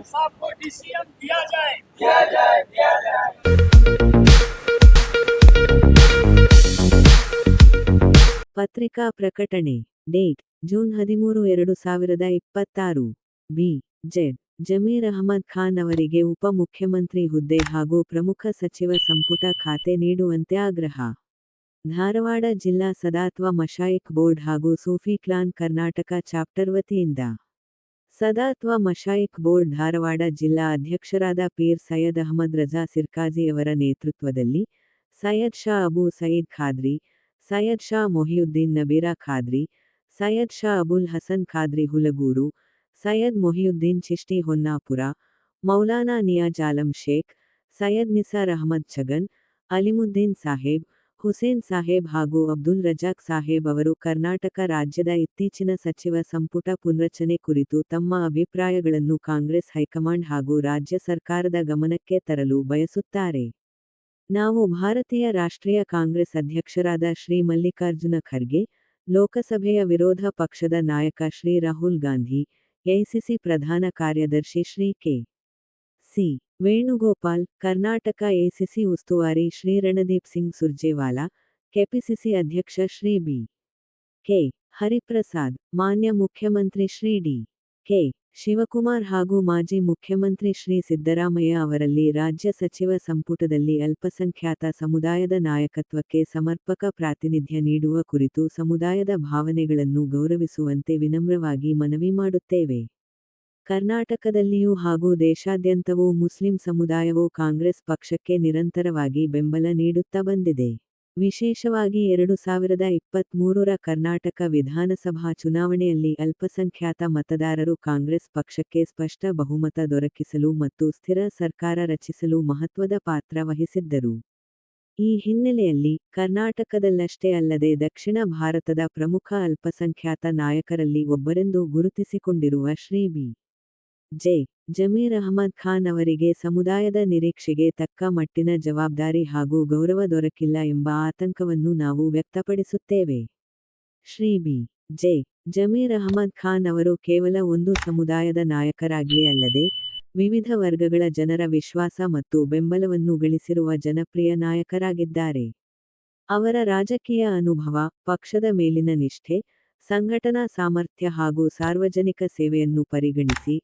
साहब को डीसीएम दिया जाए। ಪತ್ರಿಕಾ ಪ್ರಕಟಣೆ. Date June 13, 2026. B. Z. Zameer Ahmed Khan ಅವರಿಗೆ ಉಪಮುಖ್ಯಮಂತ್ರಿ ಹುದ್ದೆ ಹಾಗೂ ಪ್ರಮುಖ ಸಚಿವ ಸಂಪುಟ ಖಾತೆ ನೀಡುವಂತೆ ಆಗ್ರಹ. ಧಾರವಾಡ ಜಿಲ್ಲಾ ಸದಾತ್ವ ಮಶಾಯಿಖ್ ಬೋರ್ಡ್ ಹಾಗೂ ಸೂಫಿ ಕ್ಲಾನ್ ಕರ್ನಾಟಕ ಚಾಪ್ಟರ್ ವತಿಯಿಂದ ಸದಾತ್ವ ಮಶಾಯಿಖ್ ಬೋರ್ಡ್ ಧಾರವಾಡ ಜಿಲ್ಲಾ ಅಧ್ಯಕ್ಷರಾದ ಪೀರ್ ಸೈಯದ್ ಅಹಮದ್ ರಜಾ ಸಿರ್ಕಾಜಿ ಅವರ ನೇತೃತ್ವದಲ್ಲಿ ಸೈಯದ್ ಶಾ ಅಬು ಸಯೀದ್ ಖಾದ್ರಿ, ಸೈಯದ್ ಶಾ ಮೊಹಿಯುದ್ದೀನ್ ನಬೀರಾ ಖಾದ್ರಿ, ಸೈಯದ್ ಶಾ ಅಬುಲ್ ಹಸನ್ ಖಾದ್ರಿ ಹುಲಗೂರು, ಸೈಯದ್ ಮೊಹಿಯುದ್ದೀನ್ ಚಿಶ್ತಿ ಹೊನ್ನಾಪುರ, ಮೌಲಾನಾ ನಿಯಾಜ್ ಆಲಂ ಶೇಖ್, ಸೈಯದ್ ನಿಸಾರ್ ಅಹಮದ್ ಛಗನ್, ಅಲಿಮುದ್ದೀನ್ ಸಾಹೇಬ್, ಹುಸೇನ್ ಸಾಹೇಬ್ ಹಾಗೂ ಅಬ್ದುಲ್ ರಜಾಕ್ ಸಾಹೇಬ್ ಅವರು ಕರ್ನಾಟಕ ರಾಜ್ಯದ ಇತ್ತೀಚಿನ ಸಚಿವ ಸಂಪುಟ ಪುನರಚನೆ ಕುರಿತು ತಮ್ಮ ಅಭಿಪ್ರಾಯಗಳನ್ನು ಕಾಂಗ್ರೆಸ್ ಹೈಕಮಾಂಡ್ ಹಾಗೂ ರಾಜ್ಯ ಸರ್ಕಾರದ ಗಮನಕ್ಕೆ ತರಲು ಬಯಸುತ್ತಾರೆ. ನಾವು ಭಾರತೀಯ ರಾಷ್ಟ್ರೀಯ ಕಾಂಗ್ರೆಸ್ ಅಧ್ಯಕ್ಷರಾದ ಶ್ರೀ ಮಲ್ಲಿಕಾರ್ಜುನ ಖರ್ಗೆ, ಲೋಕಸಭೆಯ ವಿರೋಧ ಪಕ್ಷದ ನಾಯಕ ಶ್ರೀ ರಾಹುಲ್ ಗಾಂಧಿ, ಎಐಸಿಸಿ ಪ್ರಧಾನ ಕಾರ್ಯದರ್ಶಿ Shri K. C. Venugopal, Karnataka AICC ಉಸ್ತುವಾರಿ ಶ್ರೀ ರಣದೀಪ್ ಸಿಂಗ್ ಸುರ್ಜೇವಾಲಾ, ಕೆಪಿಸಿಸಿ ಅಧ್ಯಕ್ಷ ಶ್ರೀ ಬಿ. ಕೆ. ಹರಿಪ್ರಸಾದ್, ಮಾನ್ಯ ಮುಖ್ಯಮಂತ್ರಿ ಶ್ರೀ ಡಿ. ಕೆ. ಶಿವಕುಮಾರ್ ಹಾಗೂ ಮಾಜಿ ಮುಖ್ಯಮಂತ್ರಿ ಶ್ರೀ ಸಿದ್ದರಾಮಯ್ಯ ಅವರಲ್ಲಿ ರಾಜ್ಯ ಸಚಿವ ಸಂಪುಟದಲ್ಲಿ ಅಲ್ಪಸಂಖ್ಯಾತ ಸಮುದಾಯದ ನಾಯಕತ್ವಕ್ಕೆ ಸಮರ್ಪಕ ಪ್ರಾತಿನಿಧ್ಯ ನೀಡುವ ಕುರಿತು ಸಮುದಾಯದ ಭಾವನೆಗಳನ್ನು ಗೌರವಿಸುವಂತೆ ವಿನಮ್ರವಾಗಿ ಮನವಿ ಮಾಡುತ್ತೇವೆ. ಕರ್ನಾಟಕದಲ್ಲಿಯೂ ಹಾಗೂ ದೇಶಾದ್ಯಂತವೂ ಮುಸ್ಲಿಂ ಸಮುದಾಯವು ಕಾಂಗ್ರೆಸ್ ಪಕ್ಷಕ್ಕೆ ನಿರಂತರವಾಗಿ ಬೆಂಬಲ ನೀಡುತ್ತಾ ಬಂದಿದೆ. ವಿಶೇಷವಾಗಿ 2023ರ ಕರ್ನಾಟಕ ವಿಧಾನಸಭಾ ಚುನಾವಣೆಯಲ್ಲಿ ಅಲ್ಪಸಂಖ್ಯಾತ ಮತದಾರರು ಕಾಂಗ್ರೆಸ್ ಪಕ್ಷಕ್ಕೆ ಸ್ಪಷ್ಟ ಬಹುಮತ ದೊರಕಿಸಲು ಮತ್ತು ಸ್ಥಿರ ಸರ್ಕಾರ ರಚಿಸಲು ಮಹತ್ವದ ಪಾತ್ರ ವಹಿಸಿದ್ದರು. ಈ ಹಿನ್ನೆಲೆಯಲ್ಲಿ, ಕರ್ನಾಟಕದಲ್ಲಷ್ಟೇ ಅಲ್ಲದೆ ದಕ್ಷಿಣ ಭಾರತದ ಪ್ರಮುಖ ಅಲ್ಪಸಂಖ್ಯಾತ ನಾಯಕರಲ್ಲಿ ಒಬ್ಬರೆಂದು ಗುರುತಿಸಿಕೊಂಡಿರುವ ಶ್ರೀ ಬಿ. ಜೆ. ಜಮೀರ್ ಅಹಮದ್ ಖಾನ್ ಅವರಿಗೆ ಸಮುದಾಯದ ನಿರೀಕ್ಷೆಗೆ ತಕ್ಕ ಮಟ್ಟಿನ ಜವಾಬ್ದಾರಿ ಹಾಗೂ ಗೌರವ ದೊರಕಿಲ್ಲ ಎಂಬ ಆತಂಕವನ್ನು ನಾವು ವ್ಯಕ್ತಪಡಿಸುತ್ತೇವೆ. ಶ್ರೀ ಬಿ. ಜೆ. ಜಮೀರ್ ಅಹಮದ್ ಖಾನ್ ಅವರು ಕೇವಲ ಒಂದು ಸಮುದಾಯದ ನಾಯಕರಾಗಿಯೇ ಅಲ್ಲದೆ, ವಿವಿಧ ವರ್ಗಗಳ ಜನರ ವಿಶ್ವಾಸ ಮತ್ತು ಬೆಂಬಲವನ್ನು ಗಳಿಸಿರುವ ಜನಪ್ರಿಯ ನಾಯಕರಾಗಿದ್ದಾರೆ. ಅವರ ರಾಜಕೀಯ ಅನುಭವ, ಪಕ್ಷದ ಮೇಲಿನ ನಿಷ್ಠೆ, ಸಂಘಟನಾ ಸಾಮರ್ಥ್ಯ ಹಾಗೂ ಸಾರ್ವಜನಿಕ ಸೇವೆಯನ್ನು ಪರಿಗಣಿಸಿ,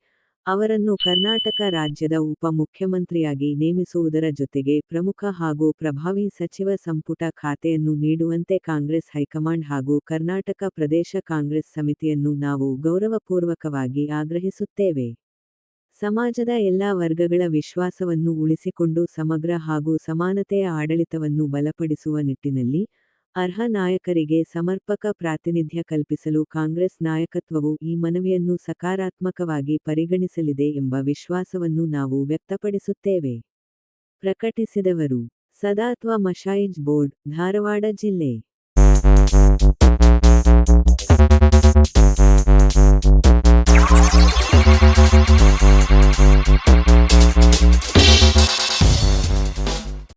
ಅವರನ್ನು ಕರ್ನಾಟಕ ರಾಜ್ಯದ ಉಪ ಮುಖ್ಯಮಂತ್ರಿಯಾಗಿ ನೇಮಿಸುವುದರ ಜೊತೆಗೆ ಪ್ರಮುಖ ಹಾಗೂ ಪ್ರಭಾವಿ ಸಚಿವ ಸಂಪುಟ ಖಾತೆಯನ್ನು ನೀಡುವಂತೆ ಕಾಂಗ್ರೆಸ್ ಹೈಕಮಾಂಡ್ ಹಾಗೂ ಕರ್ನಾಟಕ ಪ್ರದೇಶ ಕಾಂಗ್ರೆಸ್ ಸಮಿತಿಯನ್ನು ನಾವು ಗೌರವಪೂರ್ವಕವಾಗಿ ಆಗ್ರಹಿಸುತ್ತೇವೆ. ಸಮಾಜದ ಎಲ್ಲಾ ವರ್ಗಗಳ ವಿಶ್ವಾಸವನ್ನು ಉಳಿಸಿಕೊಂಡು ಸಮಗ್ರ ಹಾಗೂ ಸಮಾನತೆಯ ಆಡಳಿತವನ್ನು ಬಲಪಡಿಸುವ ನಿಟ್ಟಿನಲ್ಲಿ, ಅರ್ಹ ನಾಯಕರಿಗೆ ಸಮರ್ಪಕ ಪ್ರಾತಿನಿಧ್ಯ ಕಲ್ಪಿಸಲು ಕಾಂಗ್ರೆಸ್ ನಾಯಕತ್ವವು ಈ ಮನವಿಯನ್ನು ಸಕಾರಾತ್ಮಕವಾಗಿ ಪರಿಗಣಿಸಲಿದೆ ಎಂಬ ವಿಶ್ವಾಸವನ್ನು ನಾವು ವ್ಯಕ್ತಪಡಿಸುತ್ತೇವೆ. ಪ್ರಕಟಿಸಿದವರು: ಸದಾತ್ವ ಮಶಾಯಿಖ್ ಬೋರ್ಡ್, ಧಾರವಾಡ ಜಿಲ್ಲೆ.